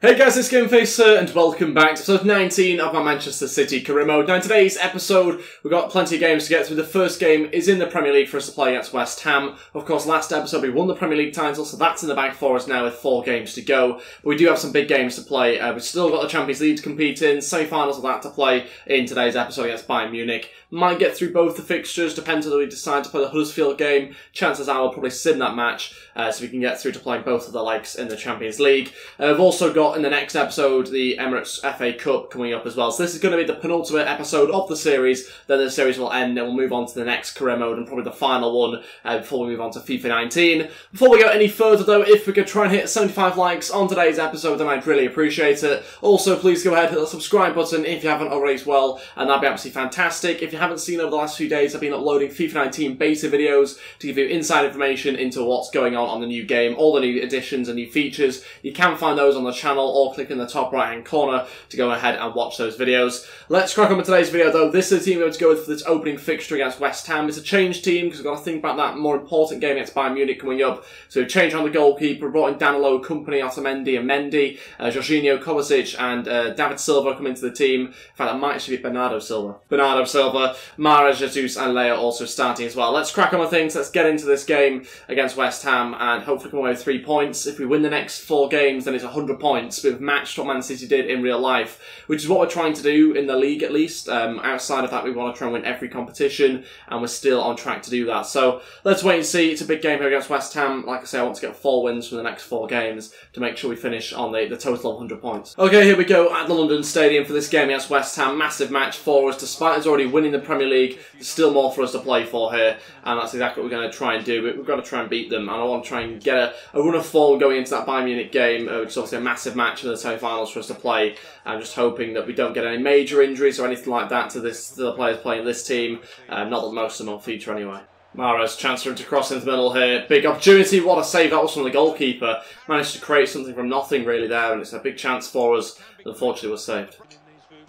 Hey guys, it's GameFacer and welcome back to episode 19 of my Manchester City career mode. Now in today's episode, we've got plenty of games to get through. The first game is in the Premier League for us to play against West Ham. Of course, last episode we won the Premier League title, so that's in the bag for us now with 4 games to go. But we do have some big games to play. We've still got the Champions League to compete in, semi-finals of that to play in today's episode against Bayern Munich. Might get through both the fixtures, depends whether we decide to play the Huddersfield game. Chances are we'll probably sim that match, so we can get through to playing both of the legs in the Champions League. We've also got in the next episode the Emirates FA Cup coming up as well. So this is going to be the penultimate episode of the series. Then the series will end and we'll move on to the next career mode and probably the final one before we move on to FIFA 19. Before we go any further though, if we could try and hit 75 likes on today's episode, then I'd really appreciate it. Also, please go ahead and hit the subscribe button if you haven't already as well, and that'd be absolutely fantastic. If you haven't seen over the last few days, I've been uploading FIFA 19 beta videos to give you inside information into what's going on the new game, all the new additions and new features. You can find those on the channel or click in the top right hand corner to go ahead and watch those videos. Let's crack on with today's video though. This is the team we're going to go with for this opening fixture against West Ham. It's a changed team because we've got to think about that more important game against Bayern Munich coming up. So we've changed on the goalkeeper, brought in Danilo, Company, Otamendi and Mendy, Jorginho, Kovacic and David Silva come into the team. In fact, that might actually be Bernardo Silva. Mahrez, Jesus and Leia also starting as well. Let's crack on with things. Let's get into this game against West Ham and hopefully come away with 3 points. If we win the next 4 games, then it's 100 points. We've matched what Man.City did in real life, which is what we're trying to do in the league at least. Outside of that, we want to try and win every competition, and we're still on track to do that. So let's wait and see. It's a big game here against West Ham. Like I say, I want to get 4 wins from the next 4 games to make sure we finish on the total of 100 points. Okay, here we go at the London Stadium for this game against West Ham. Massive match for us. Despite us already winning the Premier League, there's still more for us to play for here, and that's exactly what we're going to try and do. We've got to try and beat them, and I want to try and get a run of form going into that Bayern Munich game, which is obviously a massive match in the semi-finals for us to play. I'm just hoping that we don't get any major injuries or anything like that to the players playing this team. Not that most of them will feature anyway. Mahrez, chance for him to cross into the middle here. Big opportunity, what a save that was from the goalkeeper. Managed to create something from nothing really there, and it's a big chance for us. Unfortunately was saved.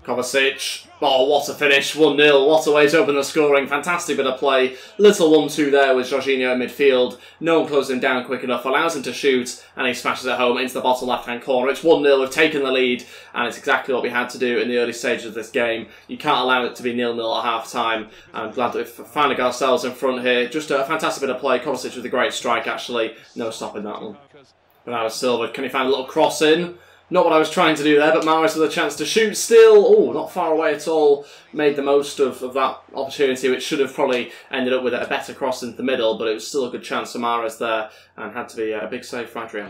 Kovacic, oh what a finish, 1-0, what a way to open the scoring, fantastic bit of play, little 1-2 there with Jorginho in midfield, no one closed him down quick enough, allows him to shoot, and he smashes it home into the bottom left hand corner. It's 1-0, we've taken the lead, and it's exactly what we had to do in the early stages of this game. You can't allow it to be 0-0 at half time. I'm glad that we've finally got ourselves in front here. Just a fantastic bit of play, Kovacic with a great strike actually, no stopping that one. Bernardo Silva, can he find a little cross in? Not what I was trying to do there, but Mahrez with a chance to shoot still. Oh, not far away at all. Made the most of that opportunity, which should have probably ended up with a better cross into the middle, but it was still a good chance for Mahrez there, and had to be a big save for Adrian.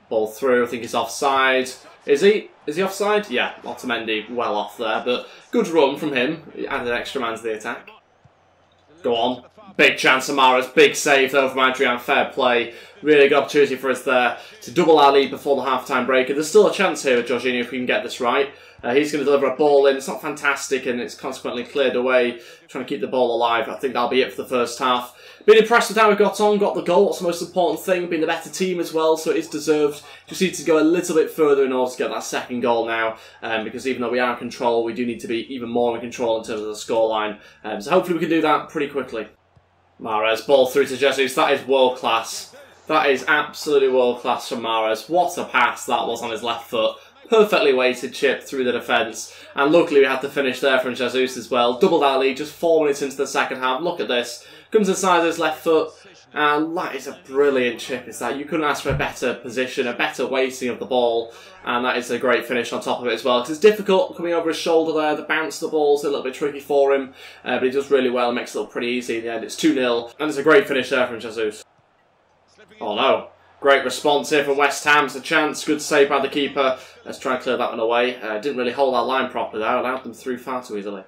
Ball through, I think he's offside. Is he? Is he offside? Yeah, Otamendi well off there, but good run from him. He added an extra man to the attack. Go on. Big chance for Mahrez, big save though from Adrian, fair play. Really good opportunity for us there to double our lead before the half-time break. And there's still a chance here with Jorginho if we can get this right. He's going to deliver a ball in. It's not fantastic and it's consequently cleared away. Trying to keep the ball alive. I think that'll be it for the first half. Been impressed with how we got on, got the goal. What's the most important thing? Being the better team as well, so it is deserved. Just need to go a little bit further in order to get that second goal now. Because even though we are in control, we do need to be even more in control in terms of the scoreline. So hopefully we can do that pretty quickly. Mahrez, ball through to Jesus. That is world class. That is absolutely world class from Mahrez. What a pass that was on his left foot. Perfectly weighted chip through the defence. And luckily we had the finish there from Jesus as well. Doubled our lead just 4 minutes into the second half. Look at this. Comes inside his left foot. And that is a brilliant chip. It's that you couldn't ask for a better position, a better weighting of the ball. And that is a great finish on top of it as well. Because it's difficult coming over his shoulder there. The bounce of the ball's a little bit tricky for him. But he does really well and makes it look pretty easy in the end. It's 2-0. And it's a great finish there from Jesus. Oh no. Great response here from West Ham. It's a chance. Good save by the keeper. Let's try and clear that one away. Didn't really hold our line properly there. Allowed them through far too easily.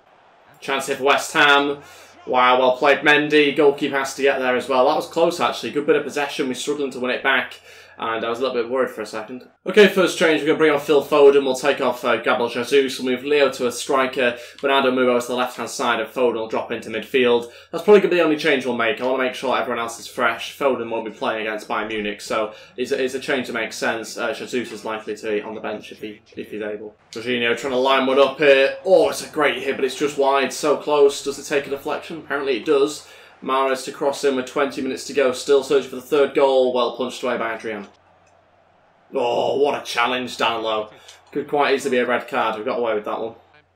Chance here for West Ham. Wow, well played Mendy. Goalkeeper has to get there as well. That was close actually. Good bit of possession. We're struggling to win it back. And I was a little bit worried for a second. Okay, first change, we're going to bring on Phil Foden. We'll take off Gabriel Jesus. We'll move Leo to a striker. Bernardo move over to the left-hand side, and Foden will drop into midfield. That's probably going to be the only change we'll make. I want to make sure everyone else is fresh. Foden won't be playing against Bayern Munich, so it's a change that makes sense. Jesus is likely to be on the bench if he's able. Jorginho trying to line one up here. Oh, it's a great hit, but it's just wide, so close. Does it take a deflection? Apparently it does. Mahrez to cross in with 20 minutes to go, still searching for the third goal. Well punched away by Adrian. Oh, what a challenge down low. Could quite easily be a red card. We've got away with that one.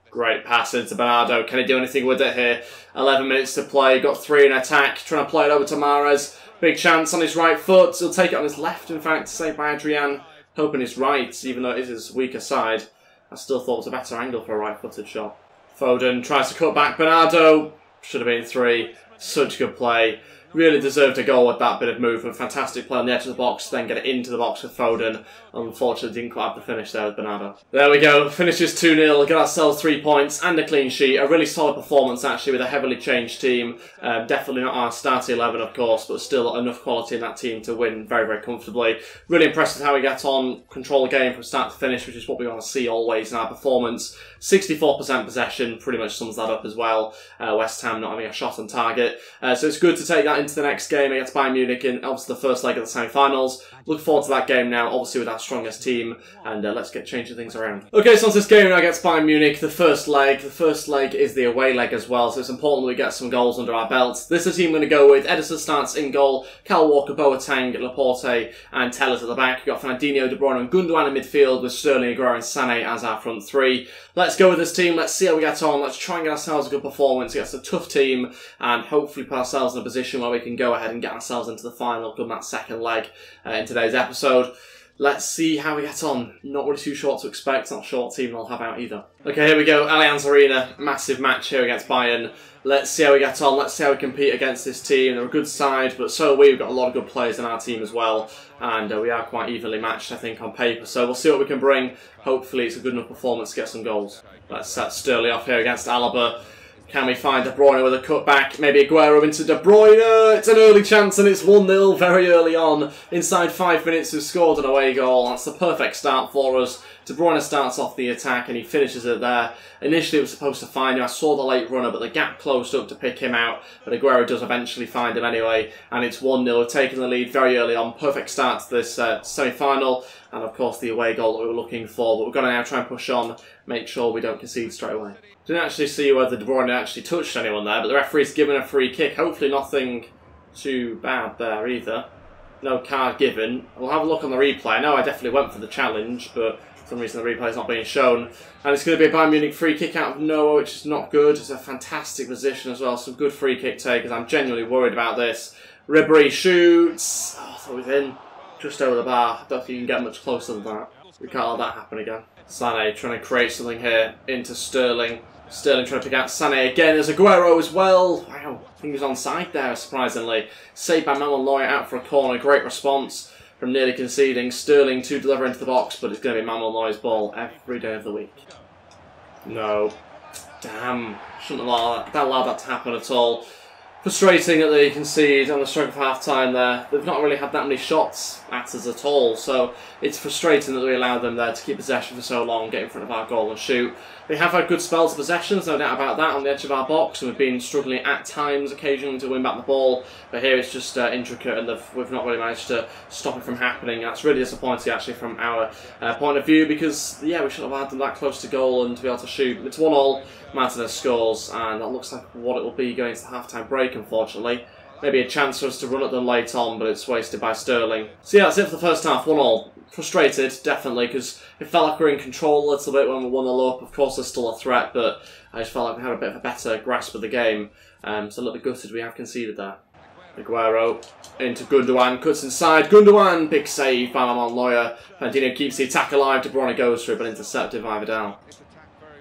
Great pass into Bernardo. Can he do anything with it here? 11 minutes to play. Got 3 in attack. Trying to play it over to Mahrez. Big chance on his right foot. He'll take it on his left, in fact, saved by Adrian. Hoping his right, even though it is his weaker side. I still thought it was a better angle for a right-footed shot. Foden tries to cut back. Bernardo. Should have been 3. Such good play. Really deserved a goal with that bit of movement. Fantastic play on the edge of the box, then get it into the box with Foden. Unfortunately, didn't quite have the finish there with Bernardo. There we go. Finishes 2-0. Get ourselves 3 points and a clean sheet. A really solid performance, actually, with a heavily changed team. Definitely not our starting 11, of course, but still enough quality in that team to win very, very comfortably. Really impressed with how we get on. Control the game from start to finish, which is what we want to see always in our performance. 64% possession pretty much sums that up as well. West Ham not having a shot on target. So it's good to take that into the next game against Bayern Munich in obviously the first leg of the semi-finals. Look forward to that game now, obviously with our strongest team, and let's get changing things around. Okay, so on this game now against Bayern Munich, the first leg. The first leg is the away leg as well, so it's important that we get some goals under our belts. This is the team we're going to go with. Ederson starts in goal, Kyle Walker, Boateng, Laporte, and Tellers at the back. We've got Fernandinho, De Bruyne and Gundogan in midfield with Sterling, Aguero and Sané as our front 3. Let's go with this team, let's see how we get on, let's try and get ourselves a good performance against a tough team, and hopefully put ourselves in a position where we can go ahead and get ourselves into the final, come that second leg in today's episode. Let's see how we get on. Not really too short to expect, not a short team I'll have out either. Okay, here we go, Allianz Arena, massive match here against Bayern. Let's see how we get on, let's see how we compete against this team. They're a good side, but so are we. We've got a lot of good players in our team as well, and we are quite evenly matched, I think, on paper. So we'll see what we can bring. Hopefully it's a good enough performance to get some goals. Let's set Sterling off here against Alaba. Can we find De Bruyne with a cutback? Maybe Aguero into De Bruyne. It's an early chance and it's 1-0 very early on. Inside 5 minutes we've scored an away goal. That's the perfect start for us. De Bruyne starts off the attack and he finishes it there. Initially it was supposed to find him. I saw the late runner, but the gap closed up to pick him out. But Aguero does eventually find him anyway. And it's 1-0. We've taken the lead very early on. Perfect start to this semi-final. And of course the away goal that we were looking for. But we've got to now try and push on. Make sure we don't concede straight away. Didn't actually see whether De Bruyne actually touched anyone there. But the referee's given a free kick. Hopefully nothing too bad there either. No card given. We'll have a look on the replay. I know I definitely went for the challenge, but for some reason the replay is not being shown. And it's going to be a Bayern Munich free kick out of nowhere, which is not good. It's a fantastic position as well. Some good free kick takers. I'm genuinely worried about this. Ribéry shoots. Oh, I thought it was in. Just over the bar. I don't think you can get much closer than that. We can't let that happen again. Sané trying to create something here into Sterling. Sterling trying to pick out Sané again. There's Aguero as well. Wow, I think he was onside there, surprisingly. Saved by Man.City out for a corner. Great response from nearly conceding. Sterling to deliver into the box, but it's going to be Man.City's ball every day of the week. No. Damn. Shouldn't allow that to happen at all. Frustrating that they concede on the stroke of half-time there. They've not really had that many shots at us at all, so it's frustrating that we allowed them there to keep possession for so long, get in front of our goal and shoot. They have had good spells of possession, there's no doubt about that, on the edge of our box, and we've been struggling at times occasionally to win back the ball, but here it's just intricate and we've not really managed to stop it from happening. That's really disappointing actually from our point of view, because yeah, we should have had them that close to goal and to be able to shoot. It's 1-1, Martinez scores, and that looks like what it will be going into the half-time break, unfortunately. Maybe a chance for us to run at them late on, but it's wasted by Sterling. So yeah, that's it for the first half, 1-1. Frustrated, definitely, because it felt like we were in control a little bit when we 1-0 up. Of course, there's still a threat, but I just felt like we had a bit of a better grasp of the game. So a little bit gutted we have conceded there. Aguero into Gundogan, cuts inside. Gundogan, big save by Man.City. Fernandinho keeps the attack alive. De Bruyne goes for it, but intercepted by Vidal.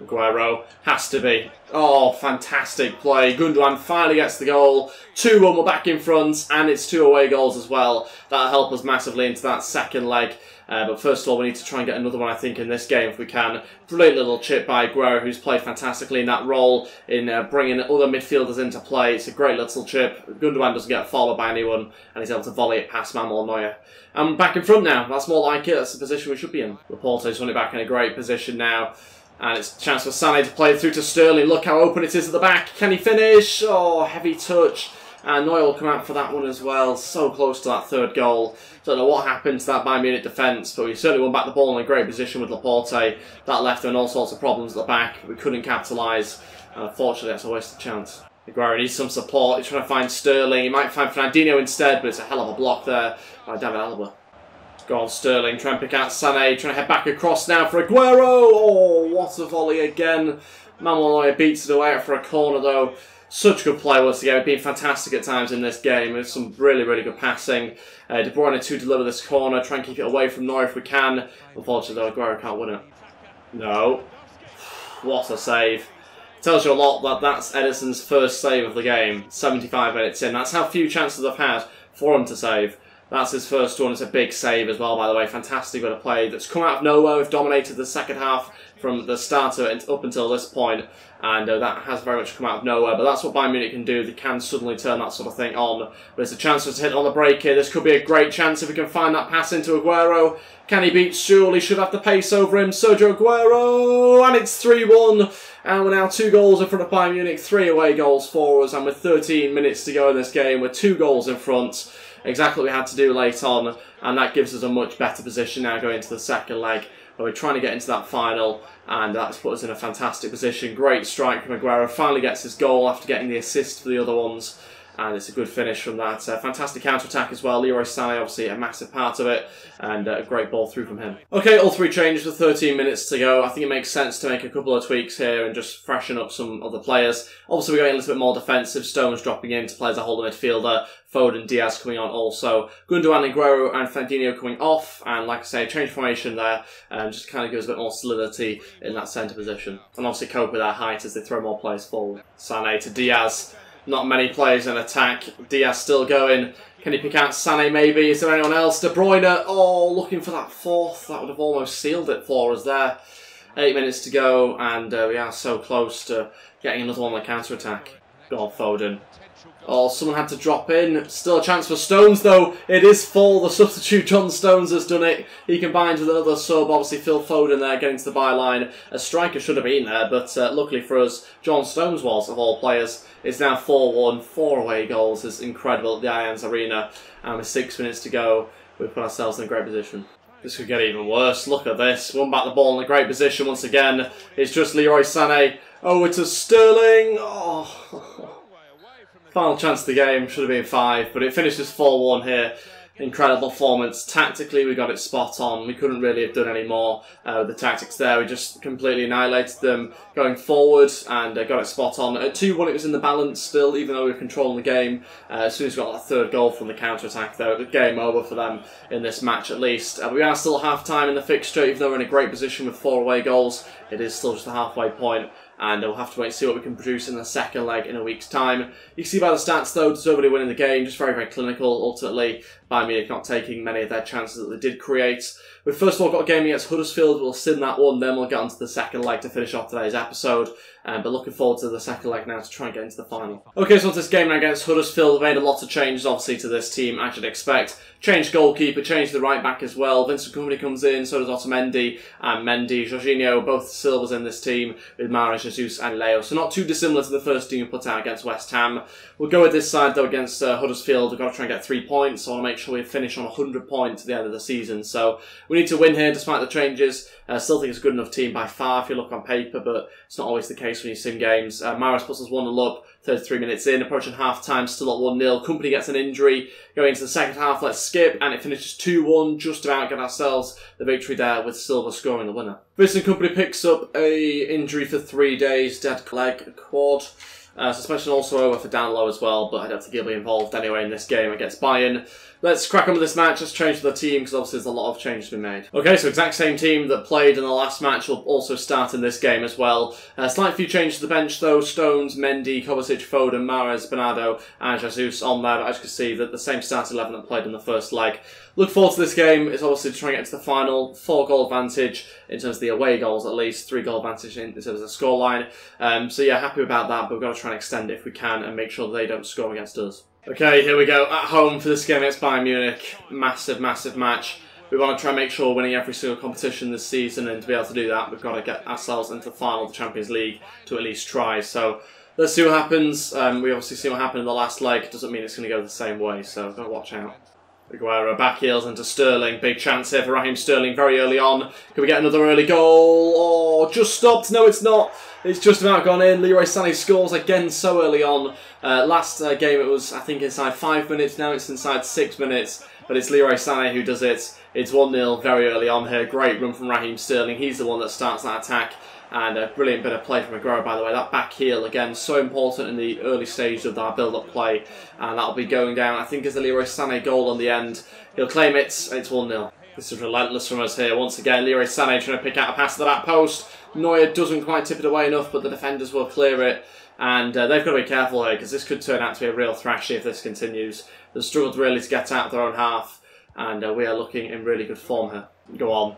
Aguero has to be. Oh, fantastic play. Gundogan finally gets the goal. 2-1, we're back in front, and it's 2 away goals as well. That'll help us massively into that second leg. But first of all, we need to try and get another one, I think, in this game if we can. Brilliant little chip by Aguero, who's played fantastically in that role in bringing other midfielders into play. It's a great little chip. Gundogan doesn't get followed by anyone, and he's able to volley it past Man.City. I'm back in front now. That's more like it. That's the position we should be in. Laporte's won it back in a great position now. And it's a chance for Sané to play it through to Sterling. Look how open it is at the back. Can he finish? Oh, heavy touch. And Neuer will come out for that one as well. So close to that third goal. Don't know what happened to that Bayern Munich defence, but we certainly won back the ball in a great position with Laporte. That left them in all sorts of problems at the back. We couldn't capitalise. And unfortunately, that's a wasted chance. Aguero needs some support. He's trying to find Sterling. He might find Fernandinho instead, but it's a hell of a block there by David Alaba. Go on, Sterling, trying to pick out Sané, trying to head back across now for Aguero. Oh, what a volley again. Manuel beats it away for a corner though. Such good play once again. We've been fantastic at times in this game. There's some really, really good passing. De Bruyne to deliver this corner, try and keep it away from Neuer if we can. Unfortunately though, Aguero can't win it. No. What a save. Tells you a lot that that's Ederson's first save of the game. 75 minutes in. That's how few chances I've had for him to save. That's his first one. It's a big save as well, by the way. Fantastic bit of play that's come out of nowhere. We've dominated the second half from the start of it up until this point, and that has very much come out of nowhere. But that's what Bayern Munich can do. They can suddenly turn that sort of thing on. But it's a chance for us to hit on the break here. This could be a great chance if we can find that pass into Aguero. Can he beat Schürrle? He should have the pace over him. Sergio Aguero, and it's 3-1. And we're now 2 goals in front of Bayern Munich, 3 away goals for us, and with 13 minutes to go in this game, we're 2 goals in front. Exactly what we had to do late on, and that gives us a much better position now going into the second leg, where we're trying to get into that final, and that's put us in a fantastic position. Great strike from Aguero, finally gets his goal after getting the assist for the other ones, and it's a good finish from that. Fantastic counter-attack as well. Leroy Sané obviously a massive part of it, and a great ball through from him. Okay, all 3 changes with 13 minutes to go. I think it makes sense to make a couple of tweaks here and just freshen up some other players. Obviously we're getting a little bit more defensive. Stones dropping in to play as a holding midfielder. Foden, Diaz coming on also. Gundogan, Aguero and Fernandinho coming off. And like I say, change formation there. And just kind of gives a bit more solidity in that centre position. And obviously cope with our height as they throw more players forward. Sané to Diaz. Not many players in attack. Diaz still going. Can he pick out Sané maybe? Is there anyone else? De Bruyne. Oh, looking for that fourth. That would have almost sealed it for us there. 8 minutes to go, and we are so close to getting another one on the counter-attack. Go on, Foden. Oh, someone had to drop in. Still a chance for Stones, though. It is full. The substitute, John Stones, has done it. He combines with another sub. Obviously, Phil Foden there getting to the byline. A striker should have been there, but luckily for us, John Stones was, of all players. It's now 4-1. 4 away goals is incredible at the Allianz Arena. And with 6 minutes to go, we've put ourselves in a great position. This could get even worse. Look at this. Won back the ball in a great position once again. It's just Leroy Sané. Over to Sterling. Oh. Final chance of the game. Should have been 5, but it finishes 4-1 here. Incredible performance. Tactically, we got it spot on. We couldn't really have done any more with the tactics there. We just completely annihilated them going forward and got it spot on. At 2-1, it was in the balance still, even though we were controlling the game. As soon as we got that third goal from the counter-attack, though, it was game over for them in this match at least. We are still half-time in the fixture, even though we're in a great position with 4 away goals. It is still just the halfway point. And we'll have to wait and see what we can produce in the second leg in a week's time. You can see by the stats, though, deservedly winning the game. Just very, very clinical. Ultimately, Bayern Munich not taking many of their chances that they did create. We've first of all got a game against Huddersfield. We'll sim that one, then we'll get on to the second leg to finish off today's episode. But looking forward to the second leg now to try and get into the final. Okay, so on to this game now against Huddersfield. We've made a lot of changes, obviously, to this team, as you'd expect. Changed goalkeeper, changed the right back as well. Vincent Kompany comes in, so does Otamendi and Mendy. Jorginho, both Silvas in this team, with Mahrez, Jesus and Leo. So not too dissimilar to the first team we put out against West Ham. We'll go with this side, though, against Huddersfield. We've got to try and get 3 points. So I want to make sure we finish on 100 points at the end of the season. So we need to win here, despite the changes. Still think it's a good enough team by far if you look on paper, but it's not always the case when you sim games. Mahrez puts us 1-0 up. 33 minutes in, approaching half-time, still at 1-0. Kompany gets an injury. Going into the second half, let's skip, and it finishes 2-1. Just about get ourselves the victory there with Silva scoring the winner. Vincent Kompany picks up a injury for 3 days, dead leg, quad. Suspension also over for Danlo as well, but I don't think he'll be involved anyway in this game against Bayern. Let's crack on with this match. Let's change the team because obviously there's a lot of changes to be made. Okay, so exact same team that played in the last match will also start in this game as well. Slight few changes to the bench though. Stones, Mendy, Kovacic, Foden, Mahrez, Bernardo and Jesus on there. But as you can see, the same start 11 that played in the first leg. Look forward to this game. It's obviously to try and get to the final. 4 goal advantage in terms of the away goals at least. 3 goal advantage in terms of the scoreline. So yeah, happy about that, but we've got to try and extend it if we can and make sure that they don't score against us. Okay, here we go, at home for this game against Bayern Munich. Massive, massive match. We want to try and make sure we're winning every single competition this season, and to be able to do that, we've got to get ourselves into the final of the Champions League to at least try. So let's see what happens. We obviously see what happened in the last leg. Doesn't mean it's going to go the same way, so we've got to watch out. Aguero back heels into Sterling. Big chance here for Raheem Sterling very early on. Can we get another early goal? Oh, just stopped. No, it's not. It's just about gone in. Leroy Sané scores again so early on. Last game it was, I think, inside 5 minutes. Now it's inside 6 minutes. but it's Leroy Sané who does it. It's 1-0 very early on here. Great run from Raheem Sterling. He's the one that starts that attack. And a brilliant bit of play from Aguero, by the way. That back heel, again, so important in the early stage of our build-up play. And that'll be going down, I think, as the Leroy Sané goal on the end. He'll claim it, and it's 1-0. This is relentless from us here. Once again, Leroy Sané trying to pick out a pass to the back post. Neuer doesn't quite tip it away enough, but the defenders will clear it. And they've got to be careful here, because this could turn out to be a real thrashy if this continues. They've struggled really to get out of their own half. And we are looking in really good form here. Go on.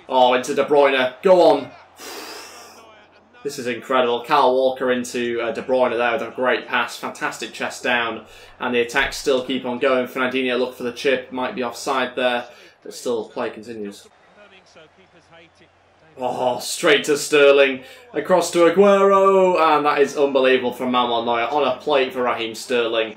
Oh, into De Bruyne. Go on. This is incredible. Kyle Walker into De Bruyne there with a great pass. Fantastic chest down. And the attacks still keep on going. Fernandinho look for the chip. Might be offside there. But still, play continues. Oh, straight to Sterling. Across to Aguero. And that is unbelievable from Manuel Neuer. On a plate for Raheem Sterling.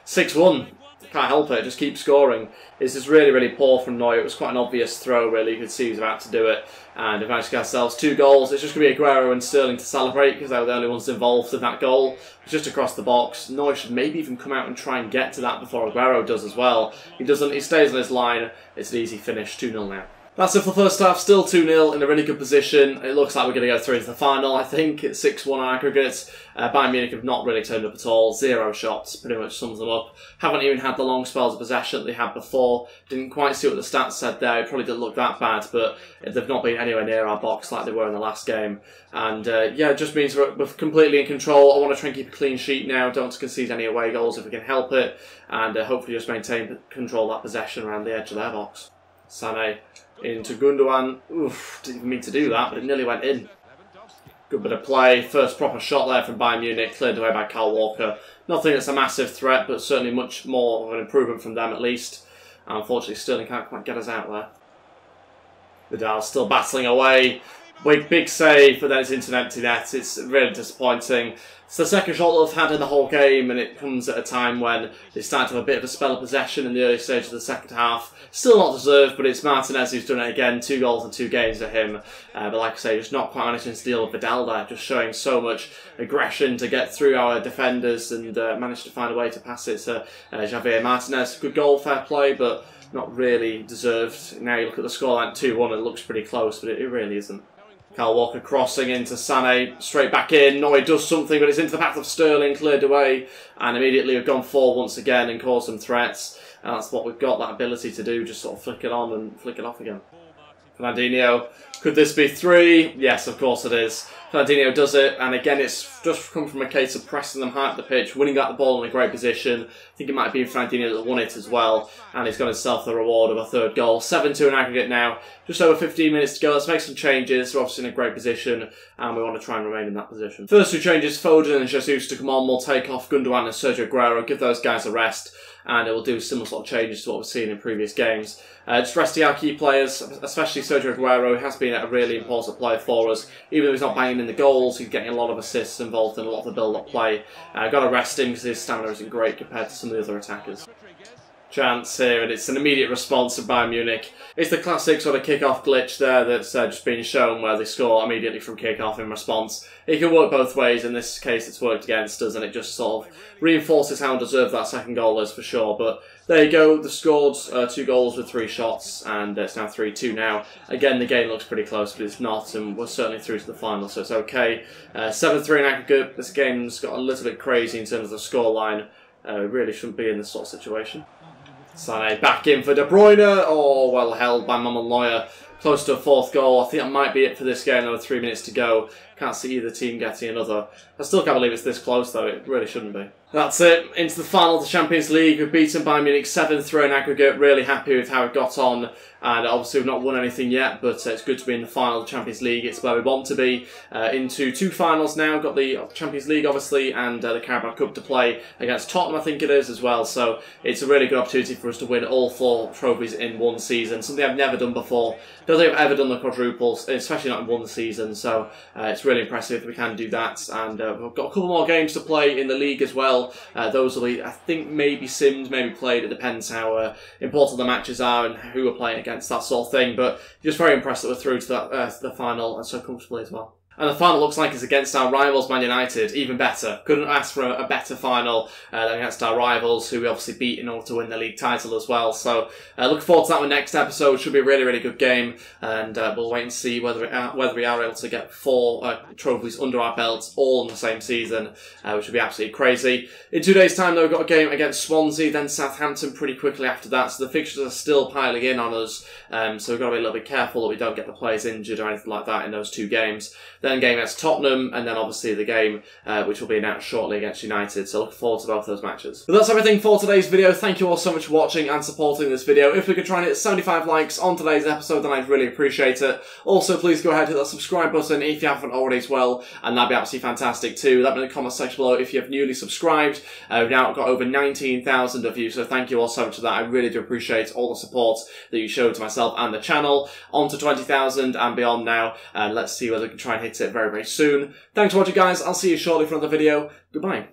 6-1. Can't help it, just keep scoring. This is really, really poor from Neuer. It was quite an obvious throw, really. You could see he was about to do it. And we've managed to get ourselves 2 goals. It's just going to be Aguero and Sterling to celebrate because they were the only ones involved in that goal. It's just across the box. Neuer should maybe even come out and try and get to that before Aguero does as well. He doesn't. He stays on his line. It's an easy finish. 2-0 now. That's it for the first half. Still 2-0 in a really good position. It looks like we're going to go through into the final. I think it's 6-1 on aggregate. Bayern Munich have not really turned up at all. 0 shots, pretty much sums them up. Haven't even had the long spells of possession that they had before. Didn't quite see what the stats said there. It probably didn't look that bad, but they've not been anywhere near our box like they were in the last game. And yeah, it just means we're completely in control. I want to try and keep a clean sheet now. Don't want to concede any away goals if we can help it. And hopefully just maintain control of that possession around the edge of their box. Sané into Gundogan. Oof, didn't even mean to do that, but it nearly went in. Good bit of play. First proper shot there from Bayern Munich, cleared away by Kyle Walker. Nothing that's a massive threat, but certainly much more of an improvement from them at least. Unfortunately, Sterling can't quite get us out there. Vidal's still battling away. Big save, but then it's into an empty net. It's really disappointing. It's the second shot they've had in the whole game, and it comes at a time when they start to have a bit of a spell of possession in the early stage of the second half. Still not deserved, but it's Martinez who's done it again. 2 goals in 2 games for him. But like I say, just not quite managing to deal with Vidal there. Just showing so much aggression to get through our defenders and managed to find a way to pass it to Javier Martinez. Good goal, fair play, but not really deserved. Now you look at the scoreline 2-1, it looks pretty close, but it really isn't. Kyle Walker crossing into Sané, straight back in. Neuer does something, but it's into the path of Sterling, cleared away. And immediately we've gone forward once again and caused some threats. And that's what we've got, that ability to do, just sort of flick it on and flick it off again. Fernandinho, could this be 3? Yes, of course it is. Fernandinho does it, and again it's just come from a case of pressing them high up the pitch, winning back the ball in a great position. I think it might have been Fernandinho that won it as well, and he's got himself the reward of a 3rd goal. 7-2 in aggregate now, just over 15 minutes to go. Let's make some changes. We're obviously in a great position, and we want to try and remain in that position. First 2 changes, Foden and Jesus to come on. We'll take off Gundogan and Sergio Aguero, give those guys a rest, and it will do similar sort of changes to what we've seen in previous games. Just resting our key players, especially Sergio Aguero, who has been a really important player for us. Even though he's not banging in the goals, he's getting a lot of assists involved in a lot of the build-up play. Got to rest him because his stamina isn't great compared to some of the other attackers. Chance here, and it's an immediate response of Bayern Munich. It's the classic sort of kick-off glitch there that's just been shown where they score immediately from kick-off in response. It can work both ways. In this case, it's worked against us, and it just sort of reinforces how deserved that second goal is for sure. But there you go, they've scored 2 goals with 3 shots, and it's now 3-2 now. Again, the game looks pretty close, but it's not, and we're certainly through to the final, so it's okay. 7-3 in aggregate. This game's got a little bit crazy in terms of the scoreline. Really shouldn't be in this sort of situation. Sané back in for De Bruyne. Oh, well held by Manuel Neuer. Close to a 4th goal. I think that might be it for this game. There were 3 minutes to go. Can't see either team getting another. I still can't believe it's this close, though. It really shouldn't be. That's it. Into the final of the Champions League. We've beaten Bayern Munich 7-3 in aggregate. Really happy with how it got on. And obviously we've not won anything yet, but it's good to be in the final of the Champions League. It's where we want to be. Into 2 finals now. Got the Champions League, obviously, and the Carabao Cup to play against Tottenham, I think it is, as well. So it's a really good opportunity for us to win all 4 trophies in one season. Something I've never done before. Don't think I've ever done the quadruples, especially not in one season. So it's really impressive we can do that. And we've got a couple more games to play in the league as well. Those will be, I think, maybe simmed, maybe played. It depends how important the matches are and who we're playing against, that sort of thing. But just very impressed that we're through to that, the final, and so comfortably as well. And the final looks like it's against our rivals, Man United. Even better. Couldn't ask for a better final than against our rivals, who we obviously beat in order to win the league title as well. So looking forward to that one next episode. Should be a really, really good game. And we'll wait and see whether we are able to get 4 trophies under our belts all in the same season, which would be absolutely crazy. In 2 days' time, though, we've got a game against Swansea, then Southampton pretty quickly after that. So the fixtures are still piling in on us. So we've got to be a little bit careful that we don't get the players injured or anything like that in those 2 games. Then game against Tottenham, and then obviously the game which will be announced shortly against United. So looking forward to both those matches. But that's everything for today's video. Thank you all so much for watching and supporting this video. If we could try and hit 75 likes on today's episode, then I'd really appreciate it. Also, please go ahead and hit that subscribe button if you haven't already as well, and that'd be absolutely fantastic too. Let me know in the comment section below if you have newly subscribed. We've now got over 19,000 of you, so thank you all so much for that. I really do appreciate all the support that you showed to myself and the channel. On to 20,000 and beyond now, and let's see whether we can try and hit it very, very soon. Thanks for watching, guys. I'll see you shortly for another video. Goodbye.